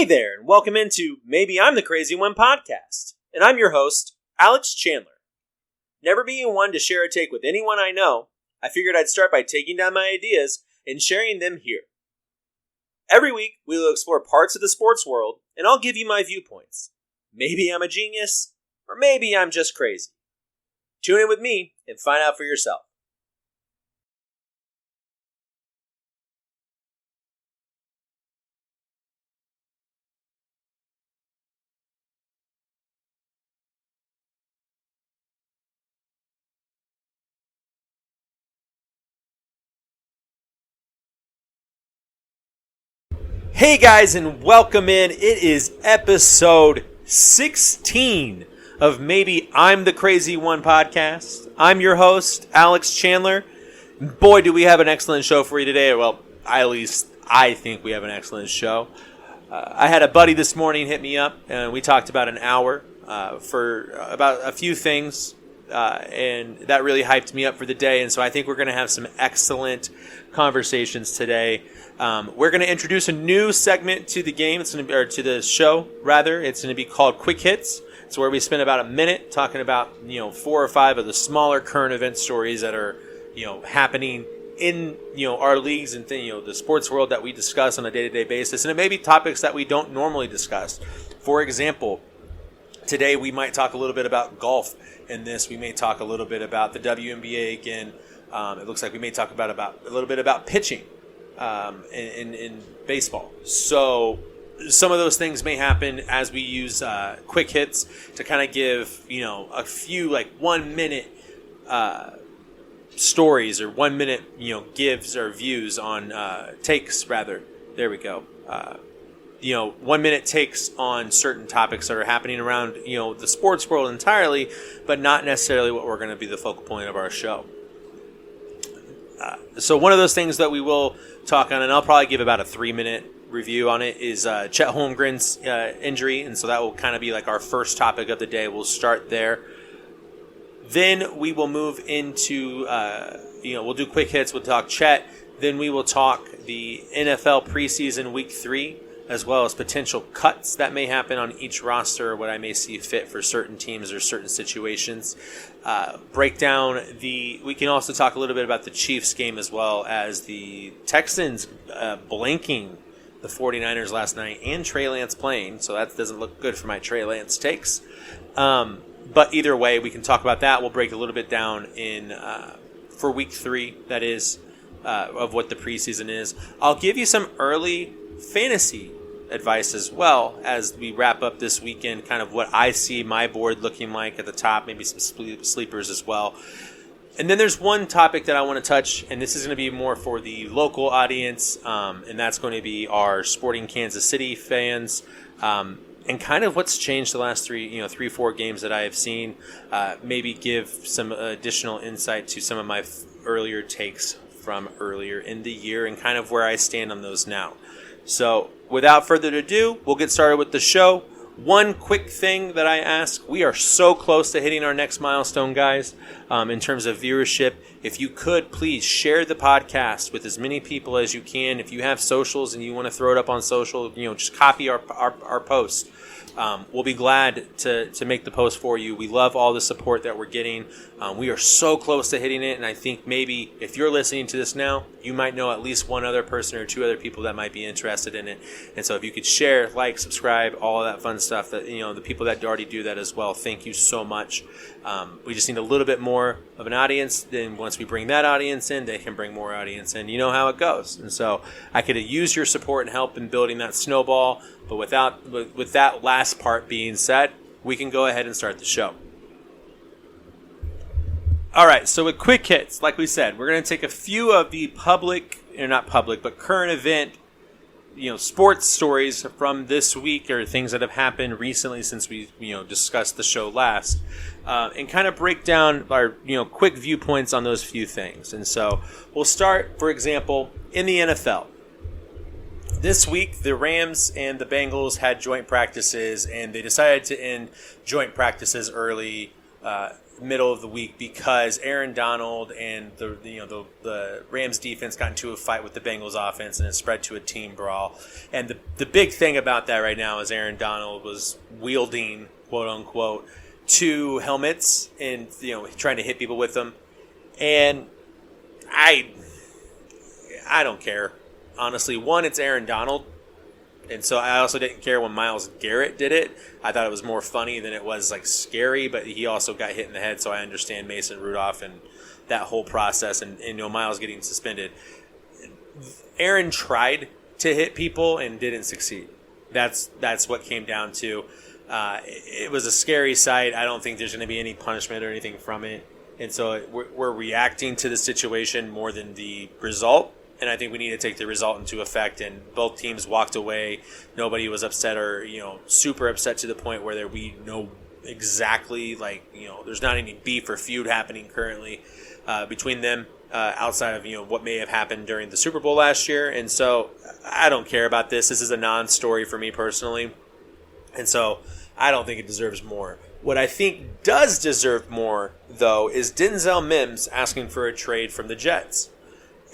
Hey there, and welcome into Maybe I'm the Crazy One podcast. And I'm your host, Alex Chandler. Never being one to share a take with anyone I know, I figured I'd start by taking down my ideas and sharing them here. Every week, we will explore parts of the sports world, and I'll give you my viewpoints. Maybe I'm a genius, or maybe I'm just crazy. Tune in with me and find out for yourself. Hey guys, and welcome in. It is episode 16 of Maybe I'm the Crazy One podcast. I'm your host, Alex Chandler. Boy, do we have an excellent show for you today. Well, at least I think we have an excellent show. I had a buddy this morning hit me up, and we talked about an hour for about a few things, and that really hyped me up for the day. And so I think we're going to have some excellent conversations today. We're going to introduce a new segment to the game. It's going to be, or to the show, rather. It's going to be called Quick Hits. It's where we spend about a minute talking about, 4 or 5 of the smaller current event stories that are, happening in, our leagues and, the sports world that we discuss on a day-to-day basis. And it may be topics that we don't normally discuss. For example, today we might talk a little bit about golf. In this, we may talk a little bit about the WNBA again. It looks like we may talk about a little bit about pitching. In baseball. So some of those things may happen as we use quick hits to kind of give, a few 1 minute stories or 1 minute, gives or views on takes rather. There we go. 1 minute takes on certain topics that are happening around, the sports world entirely, but not necessarily what we're going to be the focal point of our show. So one of those things that we will talk on, and I'll probably give about a 3-minute review on it, is Chet Holmgren's injury. And so that will kind of be like our first topic of the day. We'll start there. Then we will move into, we'll do quick hits. We'll talk Chet. Then we will talk the NFL preseason week 3, as well as potential cuts that may happen on each roster, or what I may see fit for certain teams or certain situations. We can also talk a little bit about the Chiefs game, as well as the Texans blanking the 49ers last night, and Trey Lance playing, so that doesn't look good for my Trey Lance takes. But either way, we can talk about that. We'll break a little bit down for week 3, that is, of what the preseason is. I'll give you some early fantasy advice as well as we wrap up this weekend, kind of what I see my board looking like at the top, maybe some sleepers as well. And then there's one topic that I want to touch, and this is going to be more for the local audience, and that's going to be our Sporting Kansas City fans, and kind of what's changed the last 3-4 games that I have seen. Maybe give some additional insight to some of my earlier takes from earlier in the year and kind of where I stand on those now. So without further ado, we'll get started with the show. One quick thing that I ask, we are so close to hitting our next milestone, guys, in terms of viewership. If you could, please share the podcast with as many people as you can. If you have socials and you want to throw it up on social, just copy our post. We'll be glad to make the post for you. We love all the support that we're getting. We are so close to hitting it, and I think maybe if you're listening to this now, you might know at least one other person or 2 other people that might be interested in it. And so if you could share, like, subscribe, all of that fun stuff, that the people that already do that as well, thank you so much. We just need a little bit more of an audience. Then once we bring that audience in, they can bring more audience in. You know how it goes. And so I could use your support and help in building that snowball. But with that last part being said, we can go ahead and start the show. All right, so with quick hits, like we said, we're going to take a few of the current event, sports stories from this week, or things that have happened recently since we, discussed the show last, and kind of break down our, quick viewpoints on those few things. And so we'll start, for example, in the NFL. This week, the Rams and the Bengals had joint practices, and they decided to end joint practices early middle of the week because Aaron Donald and the Rams defense got into a fight with the Bengals offense and it spread to a team brawl. And the big thing about that right now is Aaron Donald was wielding, quote unquote, 2 helmets and trying to hit people with them. And I don't care. Honestly, one, it's Aaron Donald. And so I also didn't care when Myles Garrett did it. I thought it was more funny than it was scary, but he also got hit in the head, so I understand Mason Rudolph and that whole process and Myles getting suspended. Aaron tried to hit people and didn't succeed. That's what came down to. It was a scary sight. I don't think there's going to be any punishment or anything from it. And so we're reacting to the situation more than the result. And I think we need to take the result into effect. And both teams walked away. Nobody was upset or, super upset to the point where we know exactly, there's not any beef or feud happening currently between them outside of, what may have happened during the Super Bowl last year. And so I don't care about this. This is a non-story for me personally. And so I don't think it deserves more. What I think does deserve more, though, is Denzel Mims asking for a trade from the Jets.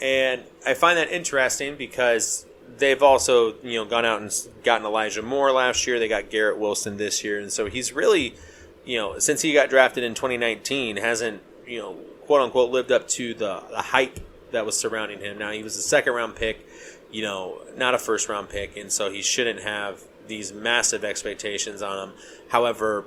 And I find that interesting because they've also, gone out and gotten Elijah Moore last year. They got Garrett Wilson this year. And so he's really, since he got drafted in 2019, hasn't, quote unquote, lived up to the hype that was surrounding him. Now, he was a second-round pick, not a first-round pick. And so he shouldn't have these massive expectations on him. However,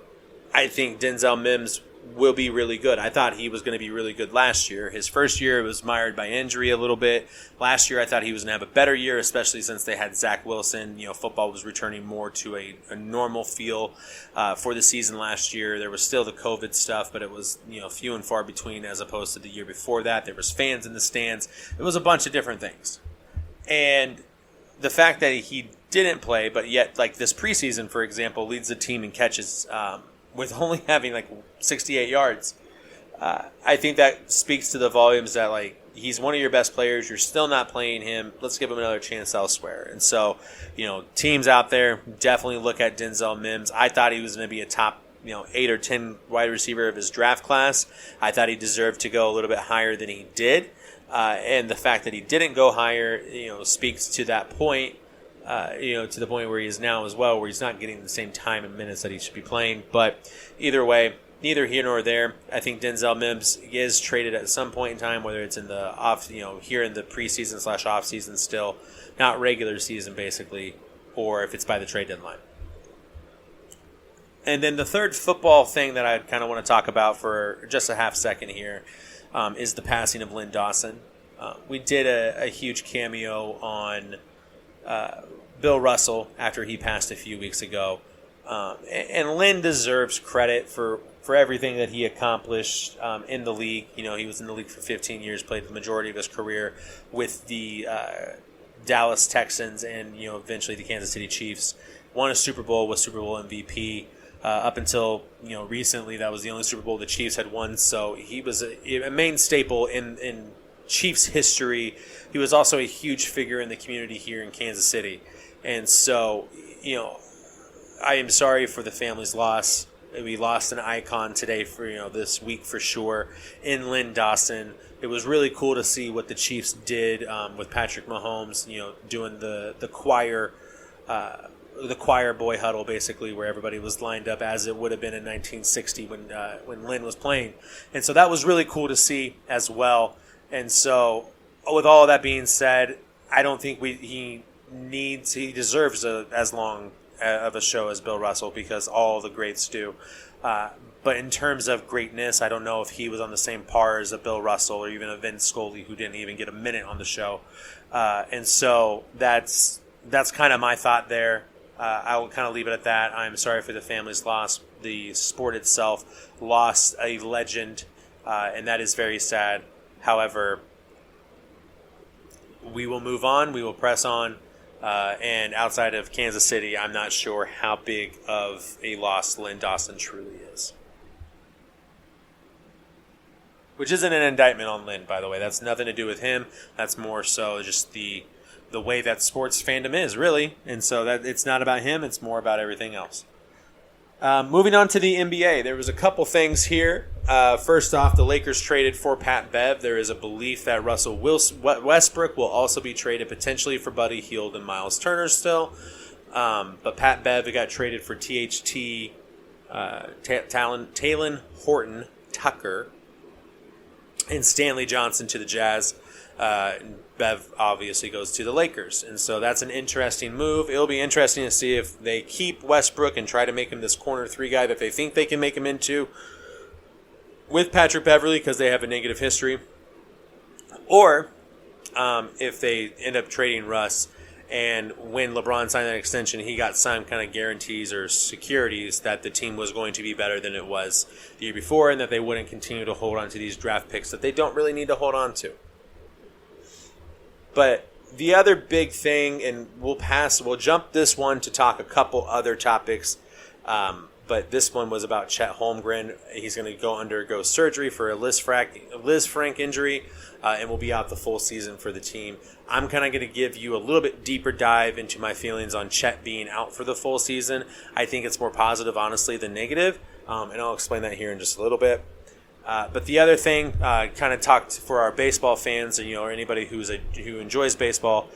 I think Denzel Mims will be really good. I thought he was going to be really good last year. His first year was mired by injury a little bit. Last year I thought he was going to have a better year, especially since they had Zach Wilson. Football was returning more to a normal feel for the season last year. There was still the COVID stuff, but it was few and far between as opposed to the year before that. There was fans in the stands. It was a bunch of different things. And the fact that he didn't play, but yet this preseason, for example, leads the team in catches with only having 68 yards. I think that speaks to the volumes that he's one of your best players. You're still not playing him. Let's give him another chance elsewhere. And so, teams out there definitely look at Denzel Mims. I thought he was going to be a top 8 or 10 wide receiver of his draft class. I thought he deserved to go a little bit higher than he did. And the fact that he didn't go higher, speaks to that point. To the point where he is now as well, where he's not getting the same time and minutes that he should be playing. But either way, neither here nor there. I think Denzel Mims is traded at some point in time, whether it's in the off, here in the preseason / off season still, not regular season basically, or if it's by the trade deadline. And then the third football thing that I kind of want to talk about for just a half second here is the passing of Lynn Dawson. We did a huge cameo on Bill Russell after he passed a few weeks ago. And Lynn deserves credit for everything that he accomplished in the league. He was in the league for 15 years, played the majority of his career with the Dallas Texans and eventually the Kansas City Chiefs. Won a Super Bowl, was Super Bowl MVP. Up until recently, that was the only Super Bowl the Chiefs had won. So he was a main staple in Chiefs history. He was also a huge figure in the community here in Kansas City. And so, I am sorry for the family's loss. We lost an icon today for, this week for sure in Lynn Dawson. It was really cool to see what the Chiefs did with Patrick Mahomes, doing the choir boy huddle basically, where everybody was lined up as it would have been in 1960 when Lynn was playing. And so that was really cool to see as well. And so with all of that being said, I don't think he deserves as long of a show as Bill Russell, because all the greats do. But in terms of greatness, I don't know if he was on the same par as a Bill Russell or even a Vince Scully, who didn't even get a minute on the show. And so that's kind of my thought there. I will kind of leave it at that. I'm sorry for the family's loss. The sport itself lost a legend, and that is very sad. However, we will move on. We will press on. And outside of Kansas City, I'm not sure how big of a loss Lynn Dawson truly is. Which isn't an indictment on Lynn, by the way. That's nothing to do with him. That's more so just the way that sports fandom is, really. And so that it's not about him. It's more about everything else. Moving on to the NBA, there was a couple things here First off, the Lakers traded for Pat Bev. There is a belief that Russell Westbrook will also be traded potentially for Buddy Hield and Miles Turner still. But Pat Bev got traded for THT, Talon Horton Tucker, and Stanley Johnson to the Jazz. Bev obviously goes to the Lakers. And so that's an interesting move. It'll be interesting to see if they keep Westbrook and try to make him this corner three guy that they think they can make him into with Patrick Beverley because they have a negative history. Or if they end up trading Russ, and when LeBron signed that extension, he got some kind of guarantees or securities that the team was going to be better than it was the year before and that they wouldn't continue to hold on to these draft picks that they don't really need to hold on to. But the other big thing, and we'll jump this one to talk a couple other topics, but this one was about Chet Holmgren. He's going to undergo surgery for a Liz Frank injury and will be out the full season for the team. I'm kind of going to give you a little bit deeper dive into my feelings on Chet being out for the full season. I think it's more positive, honestly, than negative, and I'll explain that here in just a little bit. But the other thing, kind of talked for our baseball fans, or anybody who enjoys baseball,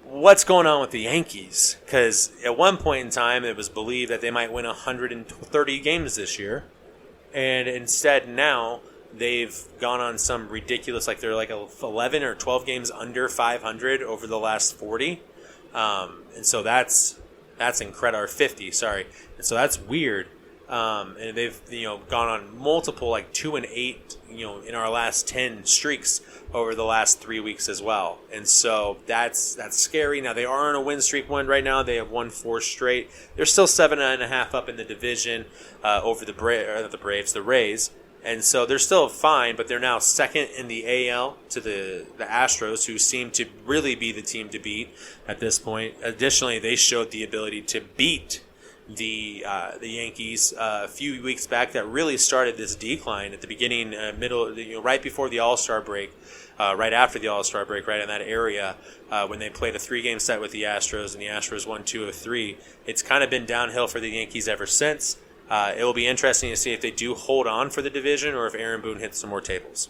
what's going on with the Yankees? Because at one point in time, it was believed that they might win 130 games this year, and instead now they've gone on some ridiculous, like they're like 11 or 12 games under 500 over the last 40, and so that's incredible. Or 50, sorry, and so that's weird. And they've gone on multiple 2-8 in our last 10 streaks over the last 3 weeks as well, and so that's scary. Now they are on a win streak right now. They have won 4 straight. They're still 7.5 up in the division over the Rays, and so they're still fine. But they're now second in the AL to the Astros, who seem to really be the team to beat at this point. Additionally, they showed the ability to beat the Yankees a few weeks back that really started this decline at the beginning, right before the All-Star break, right after the All-Star break, right in that area, when they played a 3-game set with the Astros, and the Astros won 2 of 3. It's kind of been downhill for the Yankees ever since. It will be interesting to see if they do hold on for the division or if Aaron Boone hits some more tables.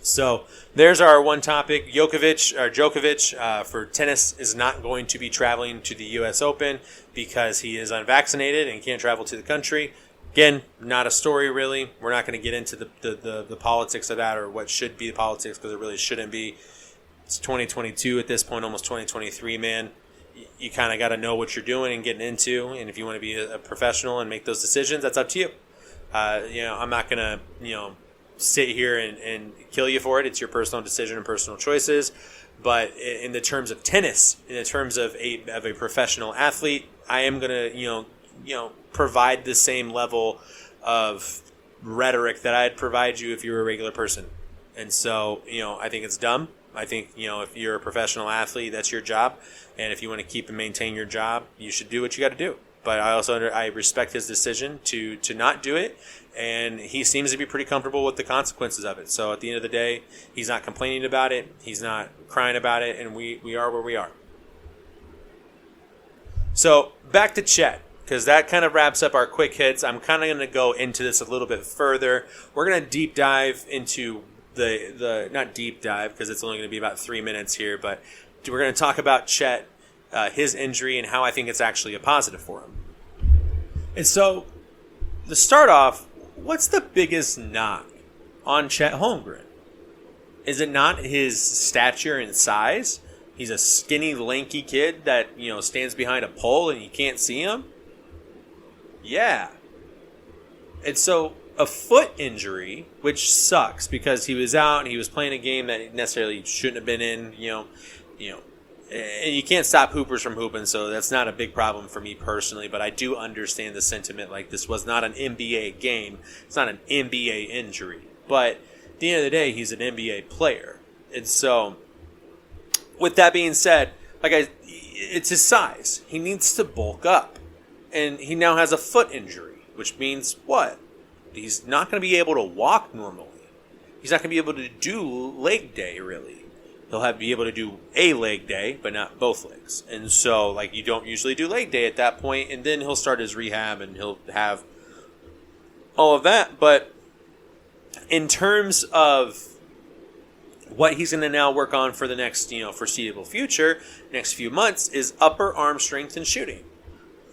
So there's our one topic. Djokovic for tennis is not going to be traveling to the U.S. Open because he is unvaccinated and can't travel to the country. Again, not a story really. We're not going to get into the politics of that or what should be the politics because it really shouldn't be. It's 2022 at this point, almost 2023, man. You kind of got to know what you're doing and getting into, and if you want to be a professional and make those decisions, that's up to you. I'm not going to, sit here and kill you for it. It's your personal decision and personal choices. But in the terms of tennis, in the terms of a professional athlete, I am going to, provide the same level of rhetoric that I'd provide you if you were a regular person. And so, I think it's dumb. I think, if you're a professional athlete, that's your job. And if you want to keep and maintain your job, you should do what you got to do. But I respect his decision to not do it. And he seems to be pretty comfortable with the consequences of it. So at the end of the day, he's not complaining about it. He's not crying about it. And we are where we are. So back to Chet, because that kind of wraps up our quick hits. I'm kind of going to go into this a little bit further. We're going to deep dive into not deep dive because it's only going to be about 3 minutes here, but we're going to talk about Chet, his injury, and how I think it's actually a positive for him. And so to start off, what's the biggest knock on Chet Holmgren? Is it not his stature and size? He's a skinny, lanky kid that, stands behind a pole and you can't see him? Yeah. And so a foot injury, which sucks because he was out and he was playing a game that he necessarily shouldn't have been in, and you can't stop hoopers from hooping, so that's not a big problem for me personally, but I do understand the sentiment. Like, this was not an NBA game. It's not an NBA injury. But at the end of the day, he's an NBA player. And so, with that being said, it's his size. He needs to bulk up. And he now has a foot injury, which means what? He's not going to be able to walk normally. He's not going to be able to do leg day, really. He'll be able to do a leg day, but not both legs. And so, you don't usually do leg day at that point, and then he'll start his rehab, and he'll have all of that. But in terms of what he's going to now work on for the next, foreseeable future, next few months, is upper arm strength and shooting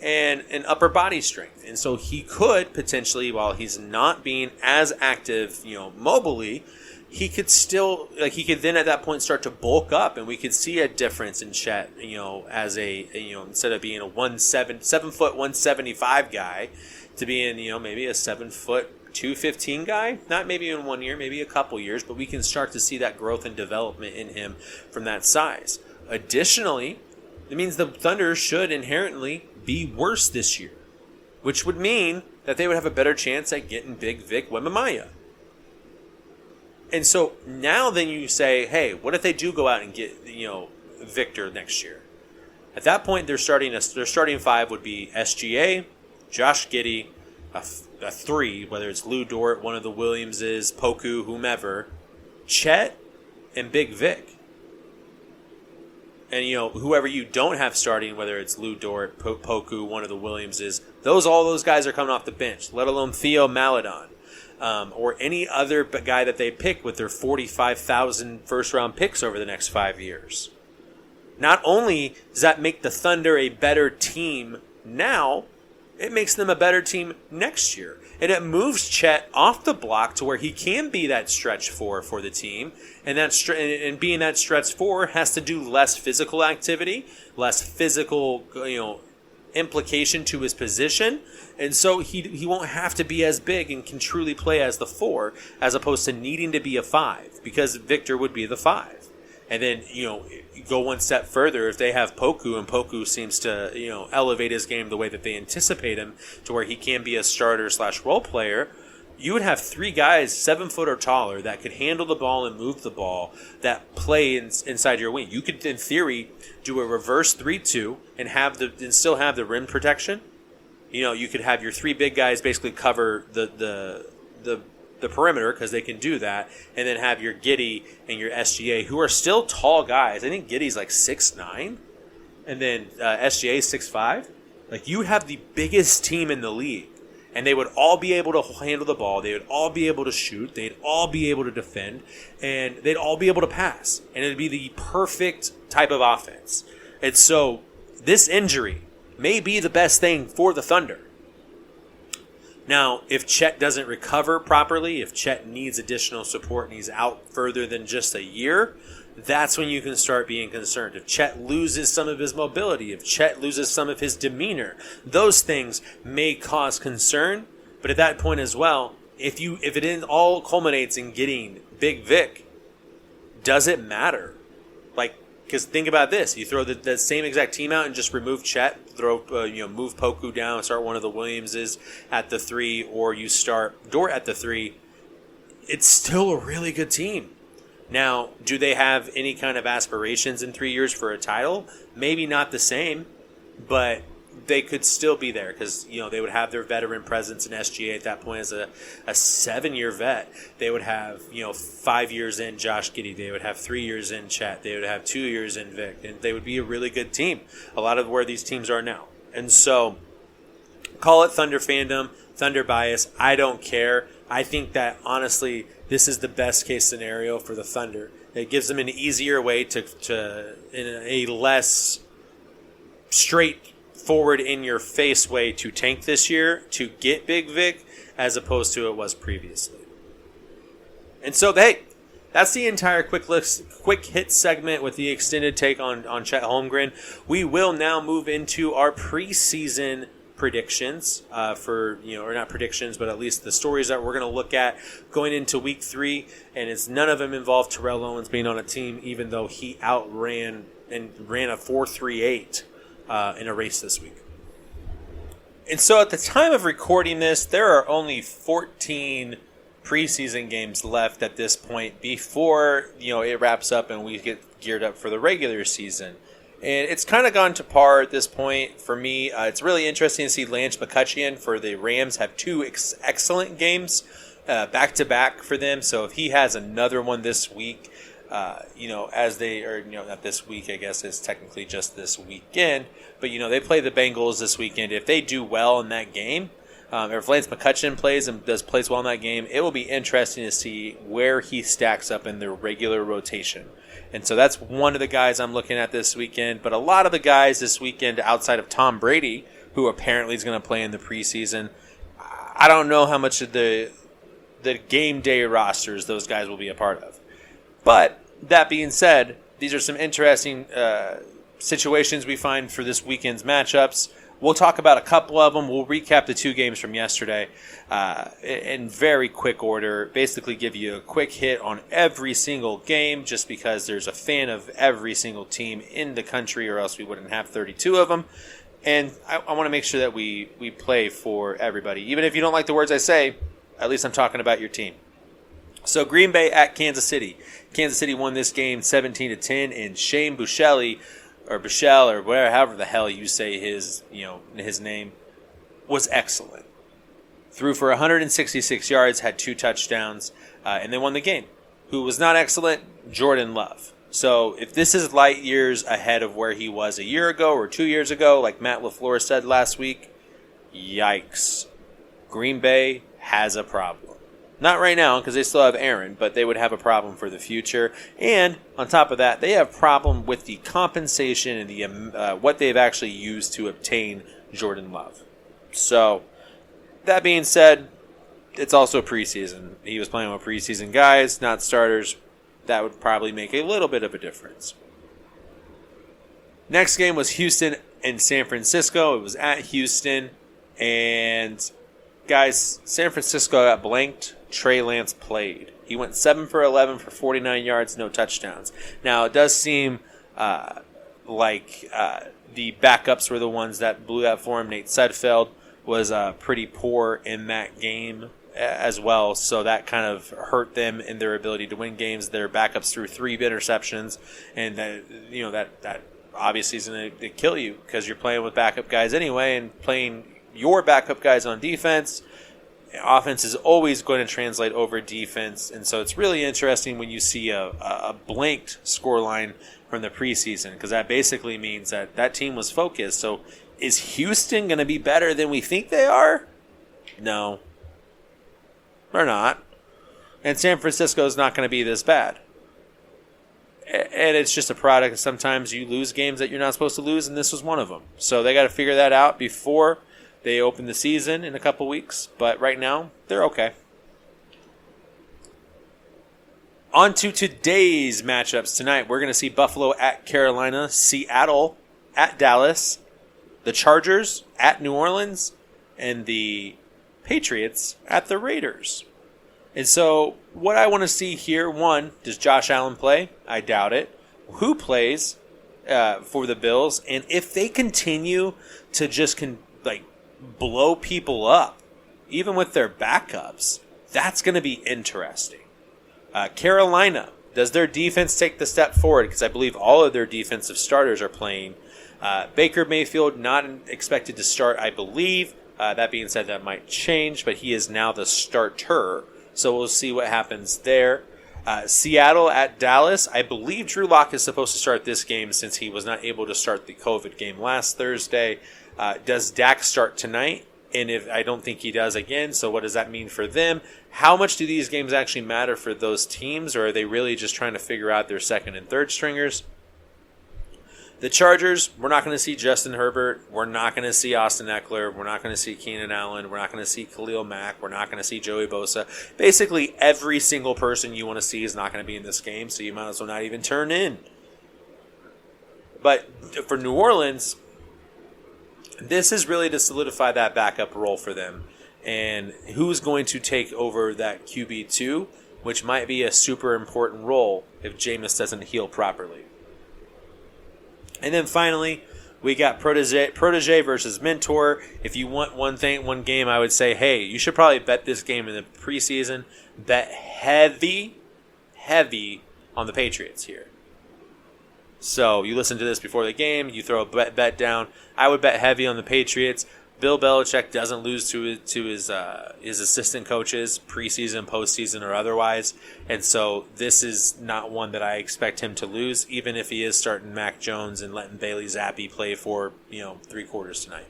and upper body strength. And so he could potentially, while he's not being as active, mobily, he could still, he could then at that point start to bulk up, and we could see a difference in Chet, as instead of being a 7 foot 175 guy to being, maybe a 7 foot 215 guy, not maybe in 1 year, maybe a couple years, but we can start to see that growth and development in him from that size. Additionally, it means the Thunder should inherently be worse this year, which would mean that they would have a better chance at getting Big Vic Wembanyama. And so now then you say, hey, what if they do go out and get, Victor next year? At that point, their starting five would be SGA, Josh Giddey, a 3, whether it's Lou Dort, one of the Williamses, Poku, whomever, Chet, and Big Vic. And, whoever you don't have starting, whether it's Lou Dort, Poku, one of the Williamses, all those guys are coming off the bench, let alone Theo Maledon, or any other guy that they pick with their 45,000 first-round picks over the next 5 years. Not only does that make the Thunder a better team now, it makes them a better team next year. And it moves Chet off the block to where he can be that stretch 4 for the team. And and being that stretch 4 has to do less physical activity, less physical, implication to his position. And so he won't have to be as big and can truly play as the 4 as opposed to needing to be a 5, because Victor would be the 5. And then, go one step further, if they have Poku, and Poku seems to, elevate his game the way that they anticipate him to where he can be a starter/role player, you would have 3 guys 7 foot or taller that could handle the ball and move the ball that play inside your wing. You could, in theory, do a reverse 3-2 and still have the rim protection. You could have your 3 big guys basically cover the perimeter, because they can do that, and then have your Giddey and your SGA, who are still tall guys. I think Giddey's like 6'9", and then SGA is 6'5". You would have the biggest team in the league, and they would all be able to handle the ball. They would all be able to shoot. They'd all be able to defend, and they'd all be able to pass, and it'd be the perfect type of offense. And so this injury may be the best thing for the Thunder. Now, if Chet doesn't recover properly, if Chet needs additional support and he's out further than just a year, that's when you can start being concerned. If Chet loses some of his mobility, if Chet loses some of his demeanor, those things may cause concern. But at that point as well, if it all culminates in getting Big Vic, does it matter? Because think about this: you throw the same exact team out and just remove Chet, move Poku down, start one of the Williamses at the 3, or you start Dort at the 3. It's still a really good team. Now, do they have any kind of aspirations in 3 years for a title? Maybe not the same, but they could still be there, because they would have their veteran presence in SGA at that point as a 7-year vet. They would have 5 years in Josh Giddey. They would have 3 years in Chet. They would have 2 years in Vic, and they would be a really good team. A lot of where these teams are now, and so call it Thunder fandom, Thunder bias. I don't care. I think that honestly, this is the best case scenario for the Thunder. It gives them an easier way to in a less straightforward in your face way to tank this year to get Big Vic, as opposed to it was previously. And so that's the entire quick hit segment with the extended take on Chet Holmgren. We will now move into our preseason predictions or not predictions, but at least the stories that we're going to look at going into week 3. And none of them involve Terrell Owens being on a team, even though he ran a 4.38 in a race this week. And so at the time of recording this, there are only 14 preseason games left at this point before it wraps up and we get geared up for the regular season. And it's kind of gone to par at this point for me. It's really interesting to see Lance McCutcheon for the Rams have 2 excellent games back-to-back for them. So if he has another one this week, not this week, I guess it's technically just this weekend, but they play the Bengals this weekend. If they do well in that game, or if Lance McCutcheon plays well in that game, it will be interesting to see where he stacks up in the regular rotation. And so that's one of the guys I'm looking at this weekend. But a lot of the guys this weekend, outside of Tom Brady, who apparently is going to play in the preseason, I don't know how much of the game day rosters those guys will be a part of. But that being said, these are some interesting situations we find for this weekend's matchups. We'll talk about a couple of them. We'll recap the 2 games from yesterday in very quick order. Basically give you a quick hit on every single game just because there's a fan of every single team in the country, or else we wouldn't have 32 of them. And I want to make sure that we play for everybody. Even if you don't like the words I say, at least I'm talking about your team. So Green Bay at Kansas City. Kansas City won this game 17-10, and Shane Buechele, or Buechele, or whatever, however the hell you say his name, was excellent. Threw for 166 yards, had 2 touchdowns, and they won the game. Who was not excellent? Jordan Love. So if this is light years ahead of where he was a year ago or 2 years ago, like Matt LaFleur said last week, yikes. Green Bay has a problem. Not right now, because they still have Aaron, but they would have a problem for the future. And on top of that, they have a problem with the compensation and the what they've actually used to obtain Jordan Love. So, that being said, it's also preseason. He was playing with preseason guys, not starters. That would probably make a little bit of a difference. Next game was Houston and San Francisco. It was at Houston. And, guys, San Francisco got blanked. Trey Lance played. He went 7 for 11 for 49 yards, no touchdowns. Now, it does seem like the backups were the ones that blew that for him. Nate Sudfeld was pretty poor in that game as well, so that kind of hurt them in their ability to win games. Their backups threw 3 interceptions, and that obviously is going to kill you because you're playing with backup guys anyway, and playing your backup guys on defense. Offense is always going to translate over defense, and so it's really interesting when you see a blanked scoreline from the preseason, because that basically means that team was focused. So is Houston going to be better than we think they are? No. They're not. And San Francisco is not going to be this bad. And it's just a product. Sometimes you lose games that you're not supposed to lose, and this was one of them. So they got to figure that out before they open the season in a couple weeks, but right now, they're okay. On to today's matchups tonight. We're going to see Buffalo at Carolina, Seattle at Dallas, the Chargers at New Orleans, and the Patriots at the Raiders. And so what I want to see here, one, does Josh Allen play? I doubt it. Who plays for the Bills? And if they continue to just blow people up, even with their backups, that's going to be interesting. Carolina, does their defense take the step forward? Because I believe all of their defensive starters are playing. Baker Mayfield not expected to start, I believe. That being said, that might change, but he is now the starter. So we'll see what happens there. Seattle at Dallas. I believe Drew Lock is supposed to start this game since he was not able to start the COVID game last Thursday. Does Dak start tonight? And if I don't think he does again, so what does that mean for them? How much do these games actually matter for those teams, or are they really just trying to figure out their second and third stringers? The Chargers, we're not going to see Justin Herbert. We're not going to see Austin Eckler. We're not going to see Keenan Allen. We're not going to see Khalil Mack. We're not going to see Joey Bosa. Basically, every single person you want to see is not going to be in this game, so you might as well not even turn in. But for New Orleans, this is really to solidify that backup role for them. And who's going to take over that QB2, which might be a super important role if Jameis doesn't heal properly. And then finally, we got protege versus mentor. If you want one game, I would say, hey, you should probably bet this game in the preseason. Bet heavy on the Patriots here. So you listen to this before the game, you throw a bet down. I would bet heavy on the Patriots. Bill Belichick doesn't lose to his assistant coaches, preseason, postseason, or otherwise. And so this is not one that I expect him to lose, even if he is starting Mac Jones and letting Bailey Zappi play for 3 quarters tonight.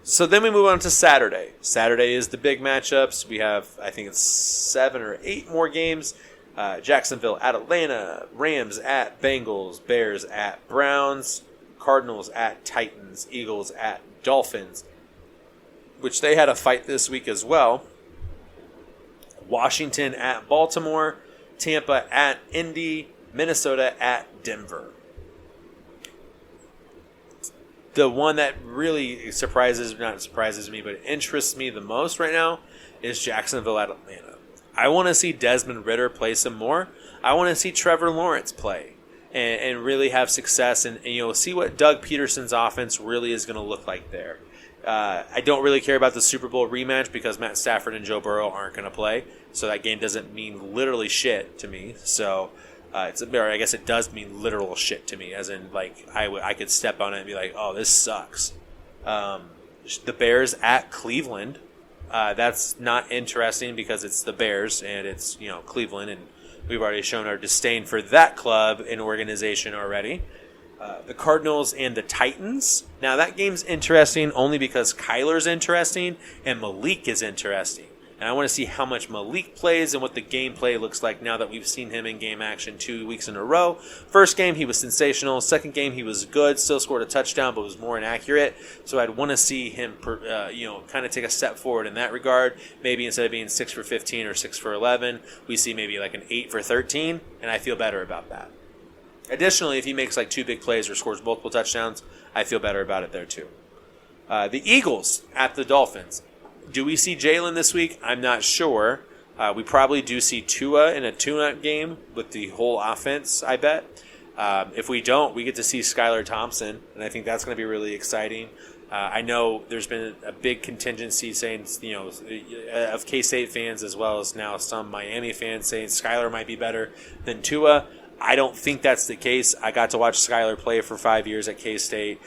So then we move on to Saturday. Saturday is the big matchups. We have, I think it's 7 or 8 more games. Jacksonville at Atlanta, Rams at Bengals, Bears at Browns, Cardinals at Titans, Eagles at Dolphins, which they had a fight this week as well. Washington at Baltimore, Tampa at Indy, Minnesota at Denver. The one that really not surprises me, but interests me the most right now is Jacksonville at Atlanta. I want to see Desmond Ridder play some more. I want to see Trevor Lawrence play and really have success and see what Doug Peterson's offense really is going to look like there. I don't really care about the Super Bowl rematch because Matt Stafford and Joe Burrow aren't going to play, so that game doesn't mean literally shit to me. So I guess it does mean literal shit to me, as in like I could step on it and be like, oh, this sucks. The Bears at Cleveland. That's not interesting because it's the Bears and it's Cleveland, and we've already shown our disdain for that club and organization already. The Cardinals and the Titans. Now that game's interesting only because Kyler's interesting and Malik is interesting. And I want to see how much Malik plays and what the gameplay looks like now that we've seen him in game action 2 weeks in a row. First game, he was sensational. Second game, he was good. Still scored a touchdown, but was more inaccurate. So I'd want to see him, kind of take a step forward in that regard. Maybe instead of being 6 for 15 or 6 for 11, we see maybe like an 8 for 13, and I feel better about that. Additionally, if he makes like 2 big plays or scores multiple touchdowns, I feel better about it there too. The Eagles at the Dolphins. Do we see Jalen this week? I'm not sure. We probably do see Tua in a tune-up game with the whole offense, I bet. If we don't, we get to see Skylar Thompson, and I think that's going to be really exciting. I know there's been a big contingency saying, of K-State fans as well as now some Miami fans saying Skylar might be better than Tua. I don't think that's the case. I got to watch Skylar play for 5 years at K-State.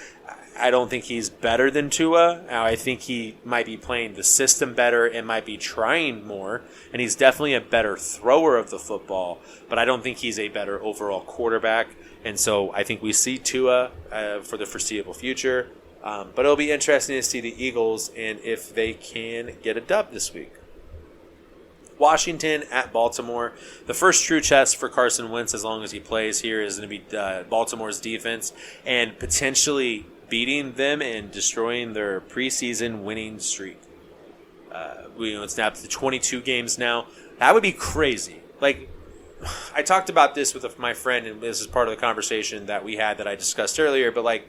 I don't think he's better than Tua. I think he might be playing the system better and might be trying more. And he's definitely a better thrower of the football. But I don't think he's a better overall quarterback. And so I think we see Tua for the foreseeable future. But it'll be interesting to see the Eagles and if they can get a dub this week. Washington at Baltimore. The first true test for Carson Wentz, as long as he plays here, is going to be Baltimore's defense and potentially beating them and destroying their preseason winning streak. It's now up to 22 games now. That would be crazy. Like, I talked about this with my friend, and this is part of the conversation that we had that I discussed earlier, but like,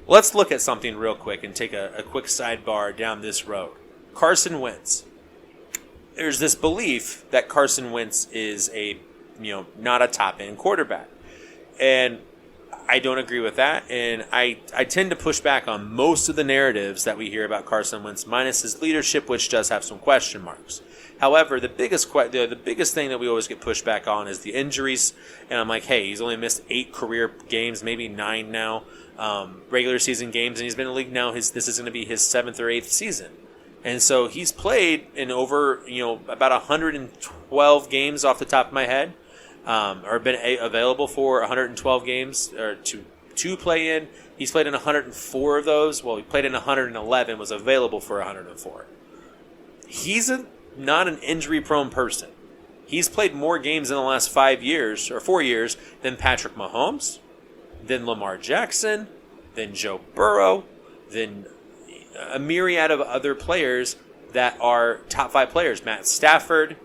let's look at something real quick and take a quick sidebar down this road. Carson Wentz. There's this belief that Carson Wentz is not a top-end quarterback. And I don't agree with that, and I tend to push back on most of the narratives that we hear about Carson Wentz, minus his leadership, which does have some question marks. However, the biggest thing that we always get pushed back on is the injuries, and I'm like, hey, he's only missed 8 career games, maybe 9 now, regular season games, and he's been in the league now. This is going to be his 7th or 8th season. And so he's played in over, about 112 games off the top of my head. Or been available for 112 games or to play in. He's played in 104 of those. Well, he played in 111, was available for 104. He's not an injury-prone person. He's played more games in the last 5 years or 4 years than Patrick Mahomes, than Lamar Jackson, than Joe Burrow, than a myriad of other players that are top 5 players. Matt Stafford.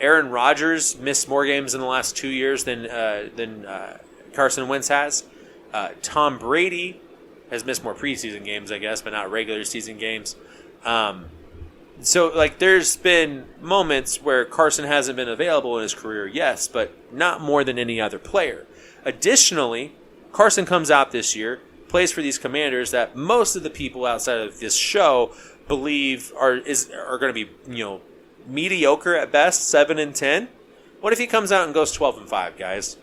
Aaron Rodgers missed more games in the last 2 years than Carson Wentz has. Tom Brady has missed more preseason games, I guess, but not regular season games. So, there's been moments where Carson hasn't been available in his career, yes, but not more than any other player. Additionally, Carson comes out this year, plays for these Commanders that most of the people outside of this show believe are going to be, mediocre at best, 7-10. What if he comes out and goes 12-5, guys?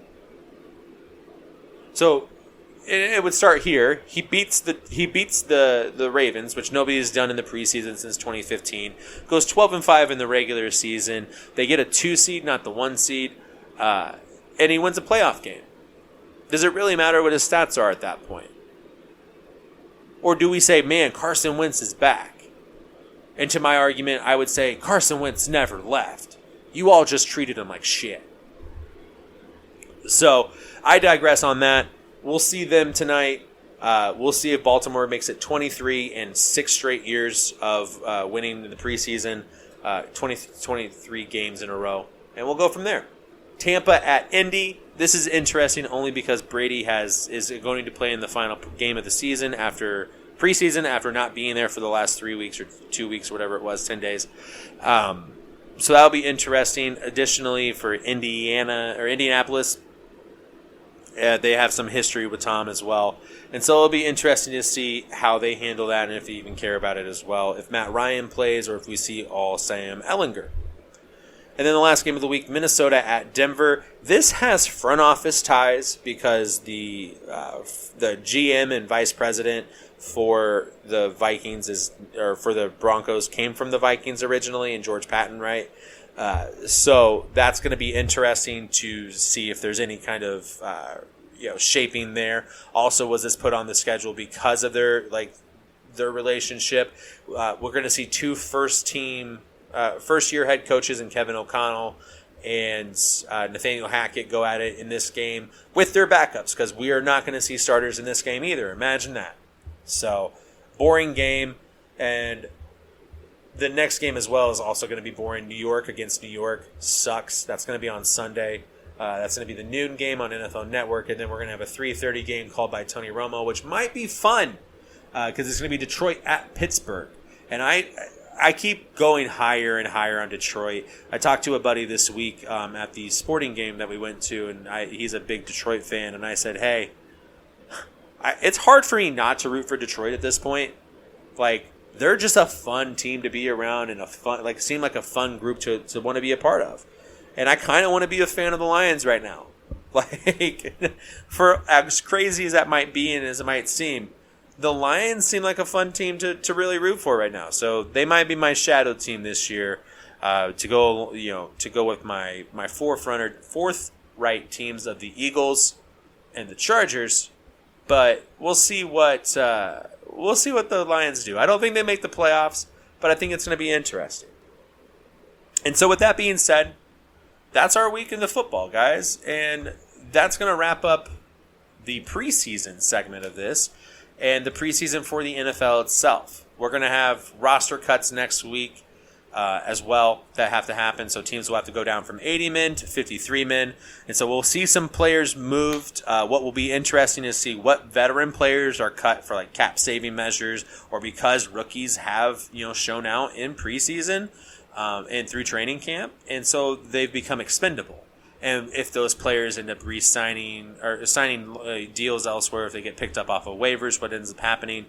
So it would start here. He beats the Ravens, which nobody's done in the preseason since 2015. Goes 12-5 in the regular season. They get a 2 seed, not the 1 seed, and he wins a playoff game. Does it really matter what his stats are at that point? Or do we say, man, Carson Wentz is back? And to my argument, I would say Carson Wentz never left. You all just treated him like shit. So I digress on that. We'll see them tonight. We'll see if Baltimore makes it 23 in 6 straight years of winning the preseason, 23 games in a row. And we'll go from there. Tampa at Indy. This is interesting only because Brady is going to play in the final game of the season after preseason after not being there for the last 3 weeks or 2 weeks, whatever it was, 10 days. So that'll be interesting. Additionally, for Indianapolis, they have some history with Tom as well. And so it'll be interesting to see how they handle that and if they even care about it as well. If Matt Ryan plays or if we see all Sam Ehlinger. And then the last game of the week, Minnesota at Denver. This has front office ties because the GM and vice president for the Vikings for the Broncos came from the Vikings originally, and George Patton, right? So that's going to be interesting to see if there's any kind of shaping there. Also, was this put on the schedule because of their relationship? We're going to see 2 first-year head coaches in Kevin O'Connell and Nathaniel Hackett go at it in this game with their backups because we are not going to see starters in this game either. Imagine that. So, boring game. And the next game as well is also going to be boring. New York against New York sucks. That's going to be on Sunday. That's going to be the noon game on NFL Network. And then we're going to have a 3:30 game called by Tony Romo, which might be fun because it's going to be Detroit at Pittsburgh. And I keep going higher and higher on Detroit. I talked to a buddy this week at the sporting game that we went to, and he's a big Detroit fan. And I said, hey, it's hard for me not to root for Detroit at this point. Like, they're just a fun team to be around and seem like a fun group to want to be a part of. And I kind of want to be a fan of the Lions right now. Like, for as crazy as that might be and as it might seem, the Lions seem like a fun team to really root for right now. So they might be my shadow team this year to go with my fourth right teams of the Eagles and the Chargers. But we'll see what the Lions do. I don't think they make the playoffs, but I think it's going to be interesting. And so with that being said, that's our week in the football, guys. And that's going to wrap up the preseason segment of this and the preseason for the NFL itself. We're going to have roster cuts next week as well that have to happen. So teams will have to go down from 80 men to 53 men. And so we'll see some players moved. What will be interesting is see what veteran players are cut for like cap saving measures or because rookies have shown out in preseason and through training camp. And so they've become expendable. And if those players end up re-signing or signing deals elsewhere, if they get picked up off of waivers, what ends up happening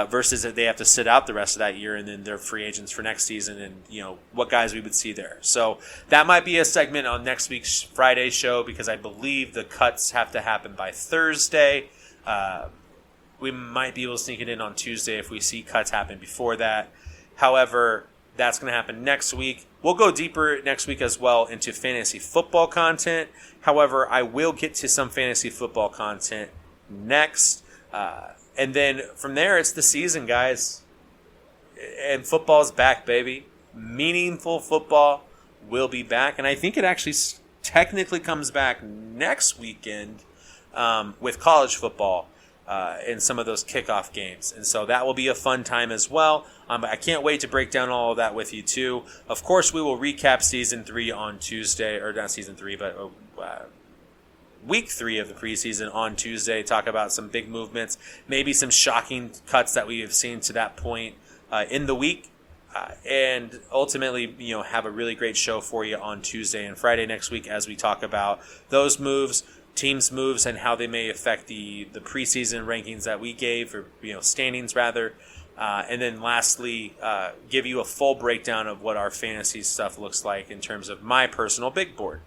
versus if they have to sit out the rest of that year and then they're free agents for next season and, what guys we would see there. So that might be a segment on next week's Friday show because I believe the cuts have to happen by Thursday. We might be able to sneak it in on Tuesday if we see cuts happen before that. However, that's going to happen next week. We'll go deeper next week as well into fantasy football content. However, I will get to some fantasy football content next. And then from there, it's the season, guys. And football's back, baby. Meaningful football will be back. And I think it actually technically comes back next weekend with college football. In some of those kickoff games. And so that will be a fun time as well. I can't wait to break down all of that with you too. Of course, we will recap Season 3 on Tuesday, or not Season 3, but Week 3 of the preseason on Tuesday. Talk about some big movements, maybe some shocking cuts that we have seen to that point in the week. And ultimately, have a really great show for you on Tuesday and Friday next week as we talk about those moves, teams' moves, and how they may affect the preseason rankings that we gave, or standings rather. And then lastly, give you a full breakdown of what our fantasy stuff looks like in terms of my personal big board.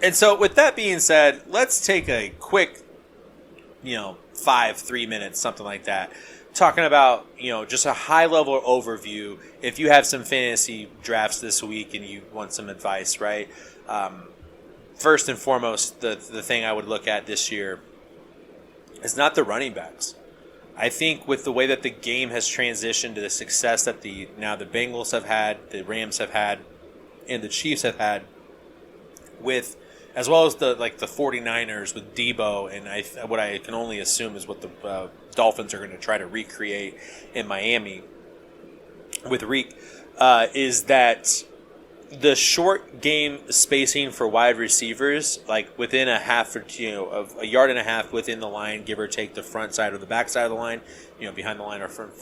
And so with that being said, let's take a quick, 3 minutes, something like that, talking about, just a high-level overview. If you have some fantasy drafts this week and you want some advice, right? First and foremost, the thing I would look at this year It's not the running backs. I think with the way that the game has transitioned to the success that the Bengals have had, the Rams have had, and the Chiefs have had, with as well as the 49ers with Debo, and what I can only assume is what the Dolphins are going to try to recreate in Miami with Reek, is that the short game spacing for wide receivers, like within a half or of a yard and a half within the line, give or take the front side or the back side of the line, behind the line or front,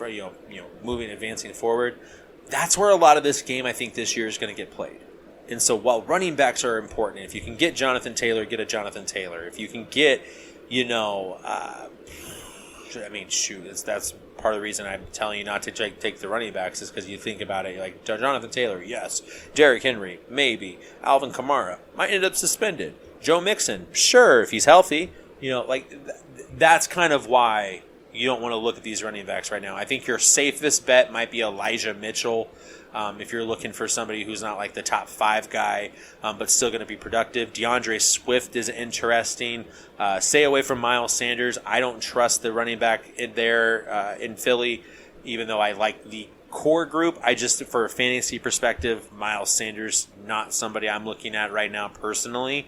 moving, advancing forward. That's where a lot of this game I think this year is going to get played. And so while running backs are important, if you can get Jonathan Taylor, get a Jonathan Taylor. If you can get, that's part of the reason I'm telling you not to take the running backs is because you think about it, like Jonathan Taylor, yes. Derrick Henry, maybe. Alvin Kamara might end up suspended. Joe Mixon, sure, if he's healthy. That's kind of why you don't want to look at these running backs right now. I think your safest bet might be Elijah Mitchell. If you're looking for somebody who's not like the top 5 guy, but still going to be productive. DeAndre Swift is interesting. Stay away from Miles Sanders. I don't trust the running back in Philly, even though I like the core group. I just, for a fantasy perspective, Miles Sanders, not somebody I'm looking at right now personally.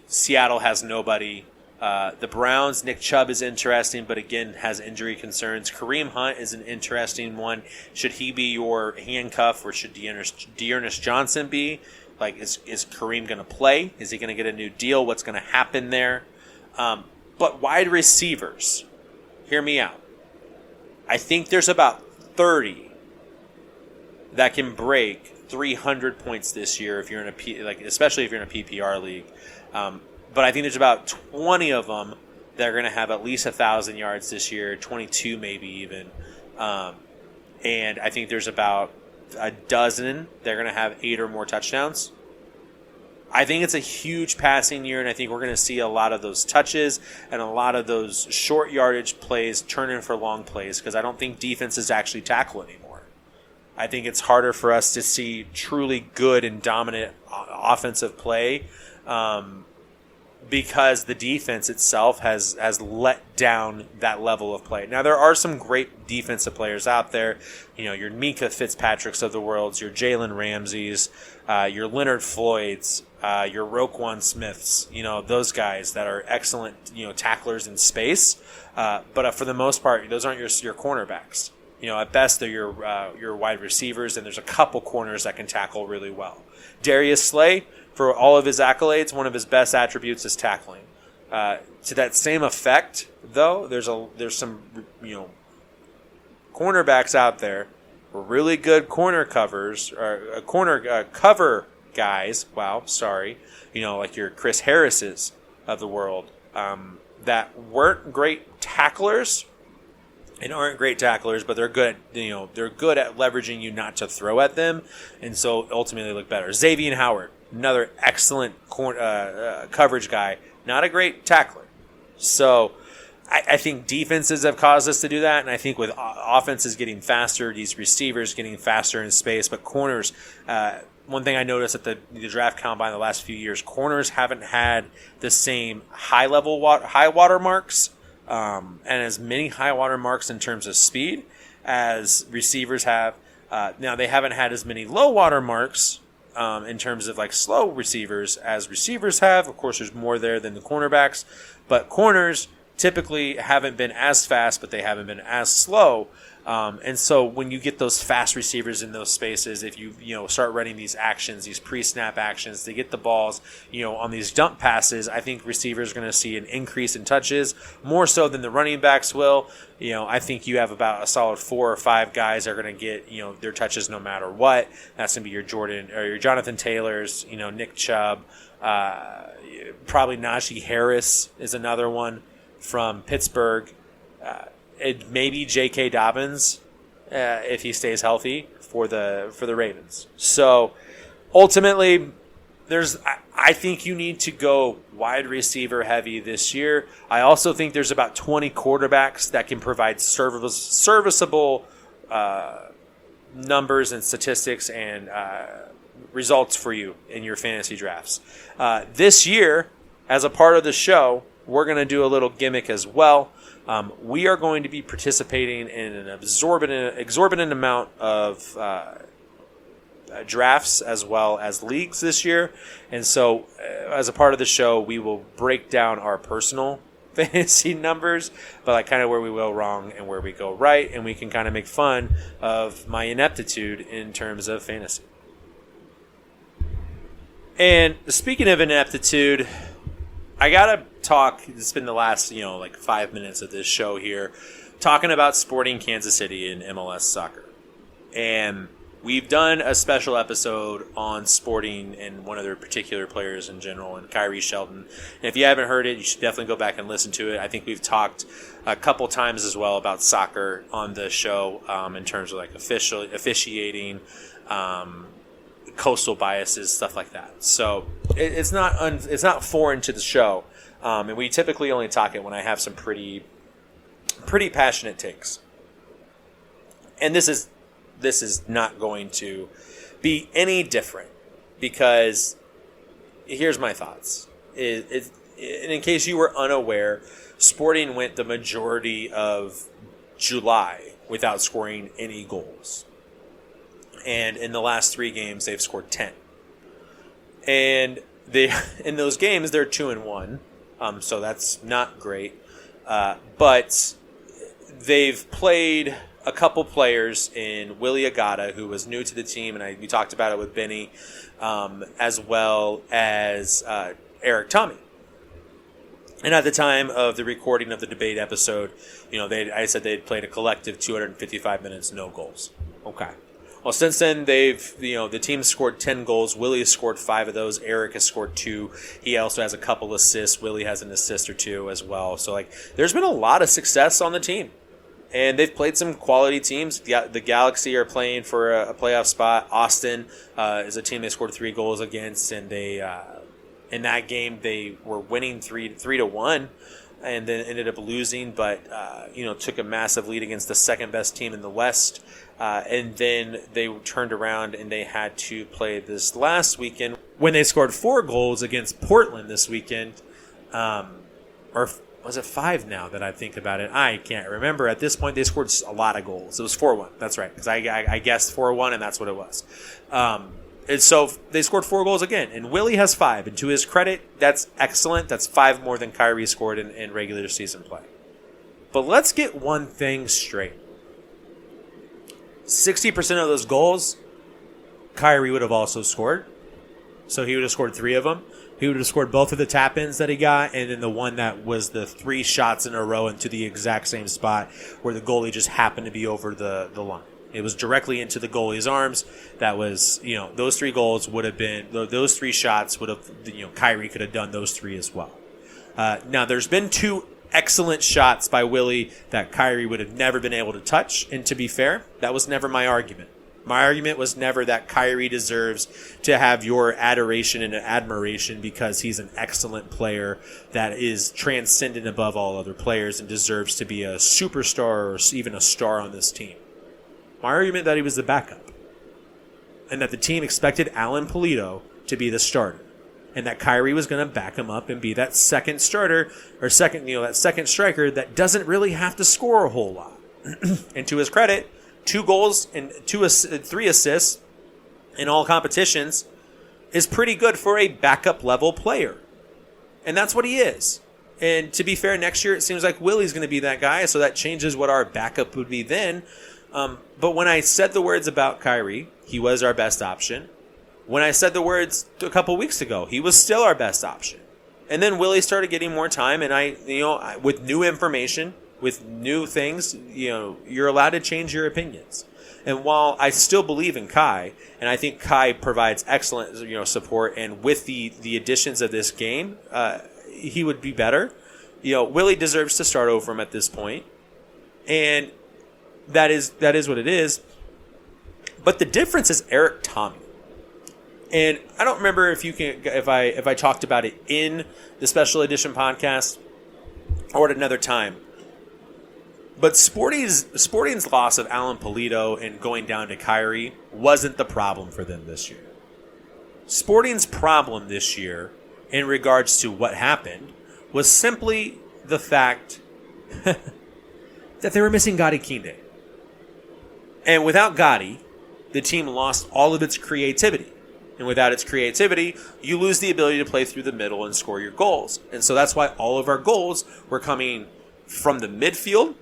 Seattle has nobody. The Browns, Nick Chubb is interesting, but again, has injury concerns. Kareem Hunt is an interesting one. Should he be your handcuff, or should Dearness Johnson be? Is Kareem going to play? Is he going to get a new deal? What's going to happen there? But wide receivers, hear me out. I think there's about 30 that can break 300 points this year if you're in especially if you're in a PPR league. But I think there's about 20 of them that are going to have at least 1,000 yards this year, 22 maybe even. And I think there's about a dozen that are going to have 8 or more touchdowns. I think it's a huge passing year, and I think we're going to see a lot of those touches and a lot of those short yardage plays turn in for long plays because I don't think defenses actually tackle anymore. I think it's harder for us to see truly good and dominant offensive play because the defense itself has let down that level of play. Now, there are some great defensive players out there. Your Mika Fitzpatricks of the world, your Jalen Ramseys, your Leonard Floyds, your Roquan Smiths, those guys that are excellent, tacklers in space. But for the most part, those aren't your cornerbacks. At best, they're your wide receivers, and there's a couple corners that can tackle really well. Darius Slay, for all of his accolades, one of his best attributes is tackling. To that same effect, though, there's some cornerbacks out there, really good corner covers or cover guys. Wow, sorry, like your Chris Harris's of the world that weren't great tacklers. And aren't great tacklers, but they're good. They're good at leveraging you not to throw at them, and so ultimately look better. Xavier Howard, another excellent coverage guy, not a great tackler. So I think defenses have caused us to do that, and I think with offenses getting faster, these receivers getting faster in space, but corners. One thing I noticed at the draft combine the last few years, corners haven't had the same high water marks. And as many high water marks in terms of speed as receivers have. Now, they haven't had as many low water marks in terms of slow receivers as receivers have. Of course, there's more there than the cornerbacks. But corners typically haven't been as fast, but they haven't been as slow. And so when you get those fast receivers in those spaces, if you start running these actions, these pre-snap actions to get the balls, on these dump passes, I think receivers are going to see an increase in touches more so than the running backs will. I think you have about a solid 4 or 5 guys that are going to get their touches no matter what. That's going to be your Jonathan Taylors, Nick Chubb, probably Najee Harris is another one from Pittsburgh. Maybe J.K. Dobbins if he stays healthy for the Ravens. So ultimately, I think you need to go wide receiver heavy this year. I also think there's about 20 quarterbacks that can provide serviceable numbers and statistics and results for you in your fantasy drafts. This year, as a part of the show, we're going to do a little gimmick as well. We are going to be participating in an exorbitant amount of drafts as well as leagues this year. And so as a part of the show, we will break down our personal fantasy numbers, but like kind of where we go wrong and where we go right. And we can kind of make fun of my ineptitude in terms of fantasy. And speaking of ineptitude, I got to talk. It's been the last, 5 minutes of this show here, talking about Sporting Kansas City in MLS soccer. And we've done a special episode on Sporting and one of their particular players in general, and Kyrie Shelton. And if you haven't heard it, you should definitely go back and listen to it. I think we've talked a couple times as well about soccer on the show in terms of like officiating, coastal biases, stuff like that. So it's not foreign to the show, and we typically only talk it when I have some pretty passionate takes. And this is not going to be any different, because here's my thoughts. And in case you were unaware, Sporting went the majority of July without scoring any goals. And in the last 3 games, they've scored 10. And in those games, they're 2-1. So that's not great. But they've played a couple players in Willie Agata, who was new to the team, and we talked about it with Benny, as well as Eric Tommy. And at the time of the recording of the debate episode, I said they'd played a collective 255 minutes, no goals. Okay. Well, since then, the team scored 10 goals. Willie has scored 5 of those. Eric has scored 2. He also has a couple assists. Willie has an assist or 2 as well. So, there's been a lot of success on the team. And they've played some quality teams. The Galaxy are playing for a playoff spot. Austin is a team they scored 3 goals against, and they in that game they were winning 3-1, and then ended up losing. But took a massive lead against the second best team in the West, and then they turned around and they had to play this last weekend when they scored 4 goals against Portland this weekend, or was it 5 now that I think about it? I can't remember. At this point, they scored a lot of goals. It was 4-1. That's right, because I guessed 4-1, and that's what it was. And so they scored 4 goals again, and Willie has 5. And to his credit, that's excellent. That's 5 more than Kyrie scored in regular season play. But let's get one thing straight. 60% of those goals, Kyrie would have also scored. So he would have scored 3 of them. He would have scored both of the tap-ins that he got, and then the one that was the 3 shots in a row into the exact same spot where the goalie just happened to be over the line. It was directly into the goalie's arms. That was, those 3 goals would have been, those 3 shots would have, Kyrie could have done those 3 as well. Now, there's been 2 excellent shots by Willie that Kyrie would have never been able to touch, and to be fair, that was never my argument. My argument was never that Kyrie deserves to have your adoration and admiration because he's an excellent player that is transcendent above all other players and deserves to be a superstar or even a star on this team. My argument that he was the backup, and that the team expected Alan Pulido to be the starter, and that Kyrie was going to back him up and be that second starter or that second striker that doesn't really have to score a whole lot. And to his credit, 2 goals and 3 assists in all competitions is pretty good for a backup level player. And that's what he is. And to be fair, next year it seems like Willie's going to be that guy, so that changes what our backup would be then. But when I said the words about Kyrie, he was our best option. When I said the words a couple weeks ago, he was still our best option. And then Willie started getting more time, and with new information, with new things, you're allowed to change your opinions. And while I still believe in Kai, and I think Kai provides excellent, support, and with the additions of this game, he would be better. Willie deserves to start over him at this point, and that is what it is. But the difference is Eric Tommy. And I don't remember if I talked about it in the special edition podcast or at another time. But Sporting's loss of Alan Pulido and going down to Kyrie wasn't the problem for them this year. Sporting's problem this year, in regards to what happened, was simply the fact that they were missing Gotti Kinde. And without Gotti, the team lost all of its creativity. And without its creativity, you lose the ability to play through the middle and score your goals. And so that's why all of our goals were coming from the midfield,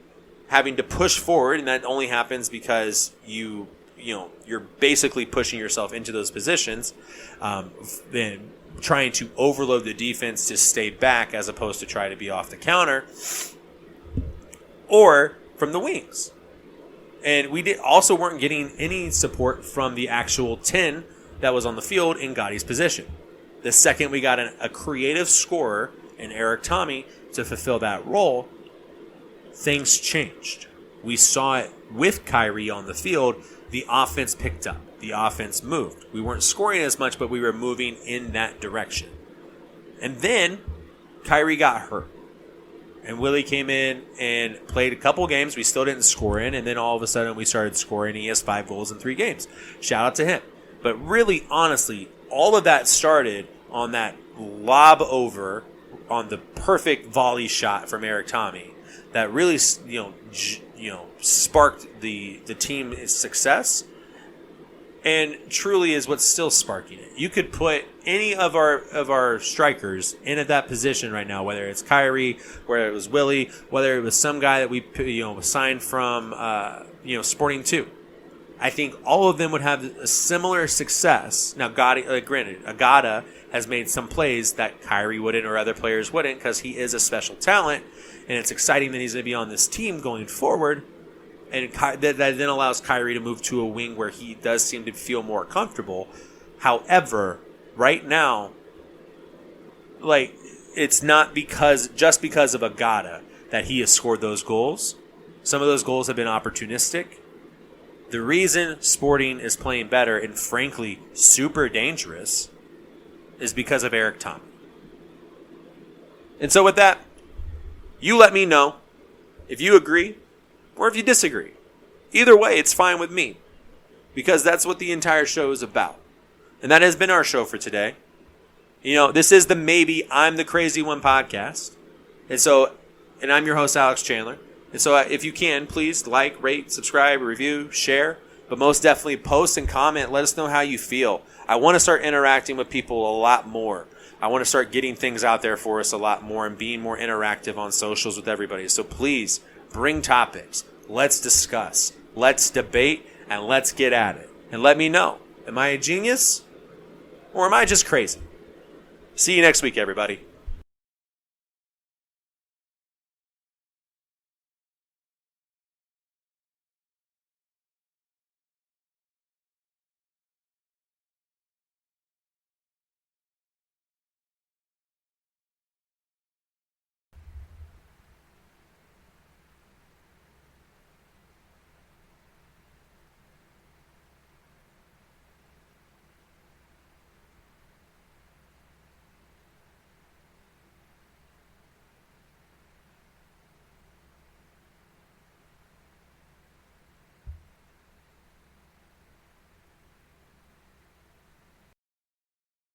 having to push forward, and that only happens because you're basically pushing yourself into those positions, then trying to overload the defense to stay back as opposed to try to be off the counter, or from the wings. And we also weren't getting any support from the actual 10 that was on the field in Gotti's position. The second we got a creative scorer in Eric Tommy to fulfill that role, things changed. We saw it with Kyrie on the field. The offense picked up. The offense moved. We weren't scoring as much, but we were moving in that direction. And then Kyrie got hurt. And Willie came in and played a couple games. We still didn't score in. And then all of a sudden we started scoring. He has 5 goals in 3 games. Shout out to him. But really, honestly, all of that started on that lob over on the perfect volley shot from Eric Tommy that really, sparked the team's success, and truly is what's still sparking it. You could put any of our strikers in at that position right now, whether it's Kyrie, whether it was Willie, whether it was some guy that we signed from Sporting 2. I think all of them would have a similar success. Now, granted, Agata has made some plays that Kyrie wouldn't or other players wouldn't because he is a special talent, and it's exciting that he's going to be on this team going forward. And that then allows Kyrie to move to a wing where he does seem to feel more comfortable. However, right now, it's not just because of Agata that he has scored those goals. Some of those goals have been opportunistic. The reason Sporting is playing better and, frankly, super dangerous is because of Eric Tommy. And so with that, you let me know if you agree or if you disagree. Either way, it's fine with me because that's what the entire show is about. And that has been our show for today. This is the Maybe I'm the Crazy One podcast. And I'm your host, Alex Chandler. And so if you can, please like, rate, subscribe, review, share, but most definitely post and comment. Let us know how you feel. I want to start interacting with people a lot more. I want to start getting things out there for us a lot more and being more interactive on socials with everybody. So please bring topics. Let's discuss. Let's debate, and let's get at it. And let me know. Am I a genius? Or am I just crazy? See you next week, everybody.